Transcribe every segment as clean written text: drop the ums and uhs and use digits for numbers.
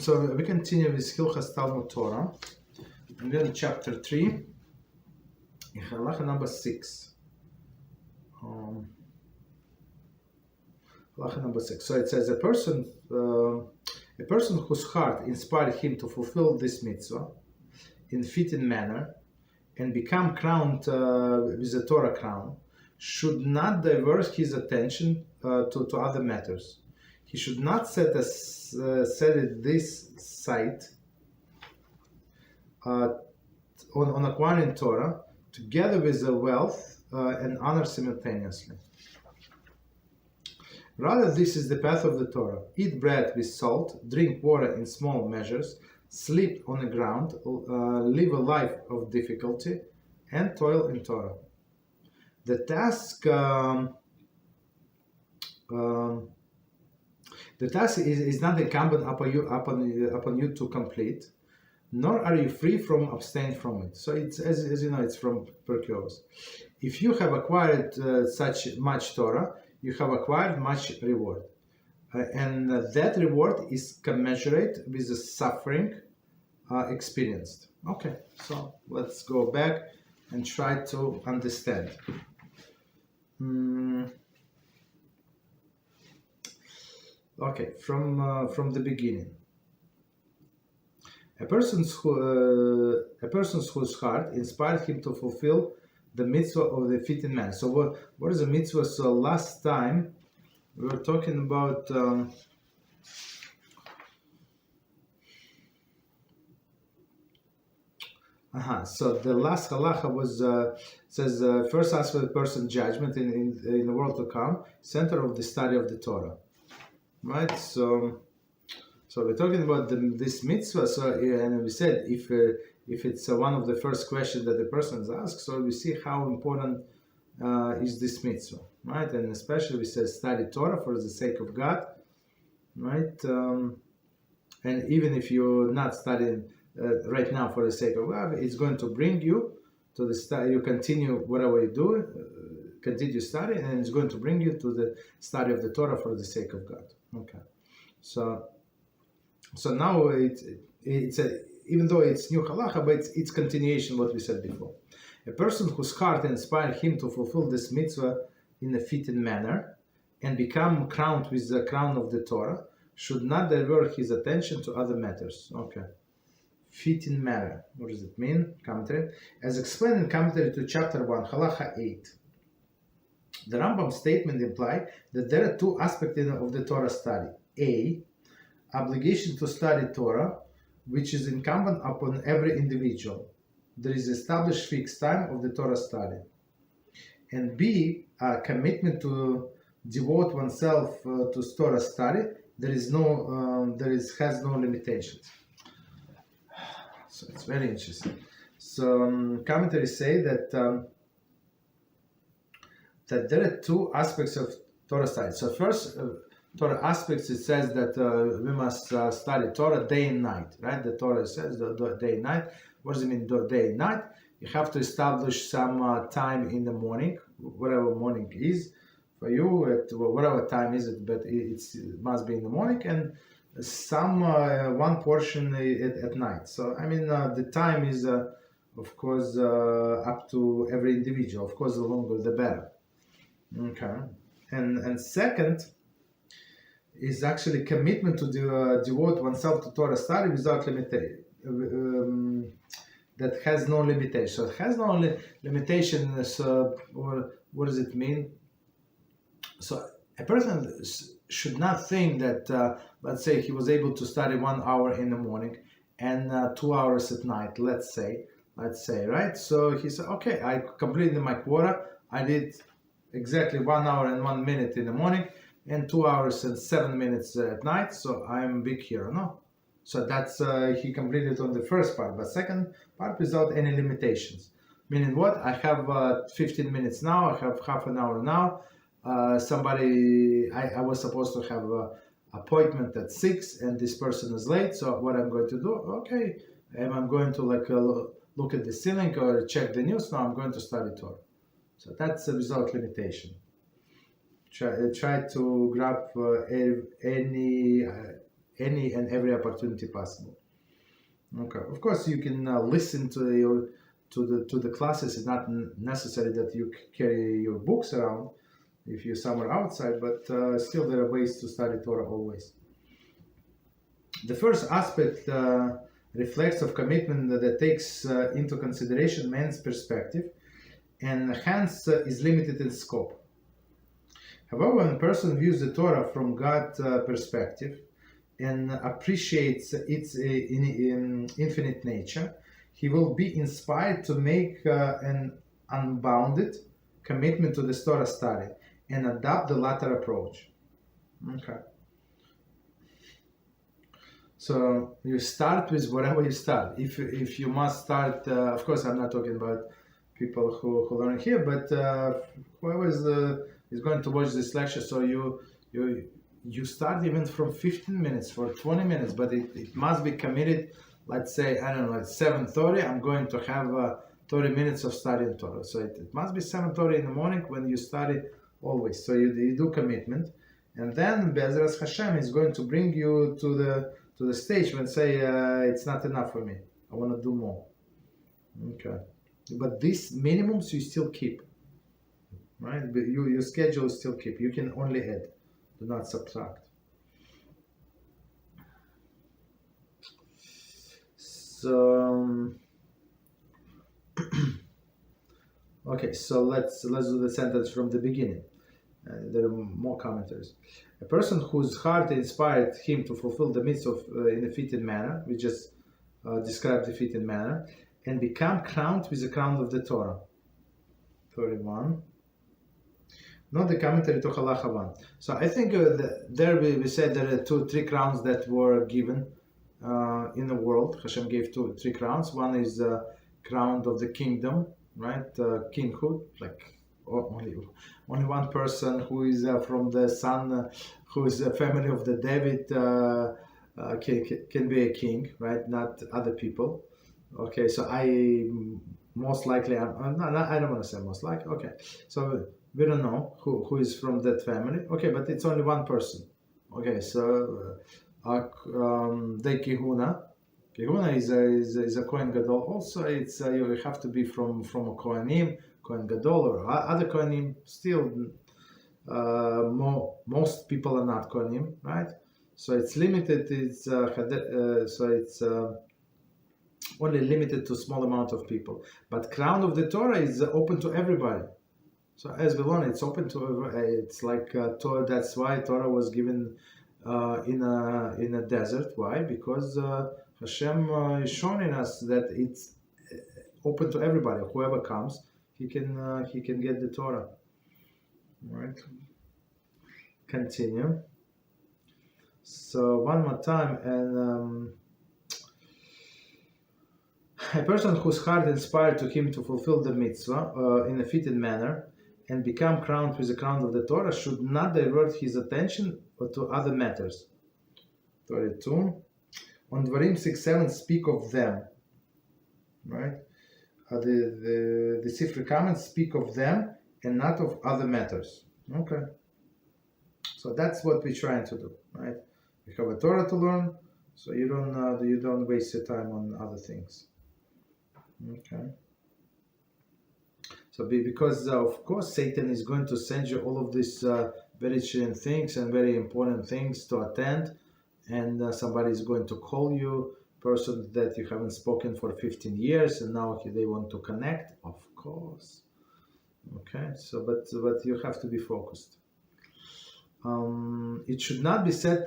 So we continue with Hilchot Talmud Torah. I'm going to chapter 3, in Halachah number 6. Halachah number 6. So it says a person whose heart inspired him to fulfill this mitzvah in fitting manner and become crowned with a Torah crown should not divert his attention to other matters. He should not set this sight on acquiring Torah together with the wealth and honor simultaneously. Rather, this is the path of the Torah. Eat bread with salt, drink water in small measures, sleep on the ground, live a life of difficulty, and toil in Torah. The task is not incumbent upon you to complete, nor are you free from abstain from it. So it's, as you know, it's from Perkyos. If you have acquired such much Torah, you have acquired much reward. And that reward is commensurate with the suffering experienced. Okay, so let's go back and try to understand. Okay, from the beginning. A person's whose heart inspired him to fulfill the mitzvah of the fitting man. So what is the mitzvah? So last time we were talking about so the last halachah was says first ask for the person's judgment in the world to come, center of the study of the Torah. Right, so we're talking about this mitzvah. So and we said if it's one of the first questions that the person is asked, so we see how important is this mitzvah, right? And especially we said study Torah for the sake of God, right? And even if you're not studying right now for the sake of God, it's going to bring you to the study. You continue whatever you do, continue studying, and it's going to bring you to the study of the Torah for the sake of God. Okay, so now it's even though it's new halacha, but it's continuation what we said before. A person whose heart inspired him to fulfill this mitzvah in a fitting manner and become crowned with the crown of the Torah should not divert his attention to other matters. Okay, fitting manner. What does it mean? Commentary. As explained in commentary to chapter 1, Halachah 8. The Rambam's statement implies that there are two aspects of the Torah study. A, obligation to study Torah, which is incumbent upon every individual. There is established fixed time of the Torah study. And B, a commitment to devote oneself to Torah study. Has no limitations. So it's very interesting. So commentaries say that there are two aspects of Torah study. So first, Torah aspects, it says that we must study Torah day and night, right? The Torah says the day and night. What does it mean, day and night? You have to establish some time in the morning, whatever morning is for you, at whatever time is it, but it must be in the morning, and some one portion at night. So I mean, the time is of course up to every individual. Of course, the longer the better. Okay, and second is actually commitment to devote oneself to Torah study without limitation. That has no limitation. So it has no limitation. So what does it mean? So a person should not think that, let's say, he was able to study 1 hour in the morning and 2 hours at night. Let's say, right? So he said, okay, I completed my quota. I did exactly 1 hour and 1 minute in the morning and 2 hours and 7 minutes at night. So I'm a big hero. No. So that's he completed on the first part, but second part without any limitations. Meaning what? I have 15 minutes now. I have half an hour now. I was supposed to have an appointment at 6, and this person is late. So what I'm going to do? Okay, I'm going to look at the ceiling or check the news. Now I'm going to study Torah. So that's without limitation. Try to grab any any and every opportunity possible. Okay, of course you can listen to the classes. It's not necessary that you carry your books around if you're somewhere outside, but still there are ways to study Torah always. The first aspect reflects of commitment that takes into consideration man's perspective and hence is limited in scope. However, when a person views the Torah from God's perspective and appreciates its infinite nature, he will be inspired to make an unbounded commitment to the Torah study and adopt the latter approach. Okay. So you start with whatever you start. If you must start, of course, I'm not talking about people who learn here, but whoever is going to watch this lecture, so you start even from 15 minutes for 20 minutes, but it must be committed. Let's say, I don't know, at 7:30, I'm going to have 30 minutes of studying Torah. So it must be 7:30 in the morning when you study always. So you do commitment, and then Beezrat HaShem is going to bring you to the stage when say it's not enough for me. I want to do more. Okay, but these minimums you still keep, right? But your schedule still keep. You can only add, do not subtract. So okay, so let's do the sentence from the beginning. There are more commentaries. A person whose heart inspired him to fulfill the mitzvah in a fitting manner, we just described the fitting manner, and become crowned with the crown of the Torah. 31. Not the commentary to Halachah 1. So I think there we said there are three crowns that were given in the world. HaShem gave three crowns. One is the crown of the kingdom, right? Kinghood, like only one person who is from the son, who is a family of the David, can be a king, right? Not other people. Okay, so I most likely, I don't want to say most likely. Okay, so we don't know who is from that family. Okay, but it's only one person. Okay, so the Kehuna is a Kohen Gadol. Also, it's you have to be from a Kohanim, Kohen Gadol, or other Kohanim. Still, most people are not Kohanim, right? So it's limited. It's only limited to small amount of people. But crown of the Torah is open to everybody. So as we learn, it's open to. It's like Torah. That's why Torah was given in a desert. Why? Because Hashem is showing us that it's open to everybody. Whoever comes, he can get the Torah. Right. Continue. So one more time, and a person whose heart inspired to him to fulfill the mitzvah in a fitting manner and become crowned with the crown of the Torah should not divert his attention to other matters. 32. On Dvarim 6:7 speak of them, right? The Sifri comments speak of them and not of other matters. Okay. So that's what we're trying to do, right? You have a Torah to learn, so you don't waste your time on other things. Okay. So because of course Satan is going to send you all of these very chilling things and very important things to attend, and somebody is going to call you, person that you haven't spoken for 15 years, and now they want to connect. Of course. Okay. So but you have to be focused. It should not be said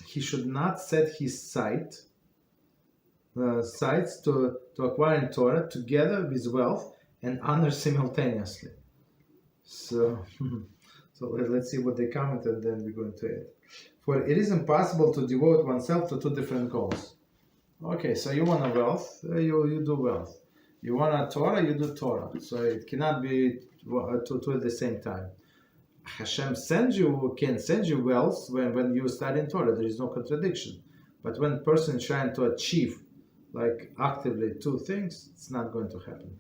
he should not set his sights to acquiring Torah together with wealth and honor simultaneously. So let's see what they comment, and then we're going to add. For it is impossible to devote oneself to two different goals. Okay, so you want a wealth, you do wealth. You want a Torah, you do Torah. So it cannot be two at the same time. Hashem can send you wealth when you study in Torah. There is no contradiction. But when a person is trying to achieve, like actively, two things, it's not going to happen.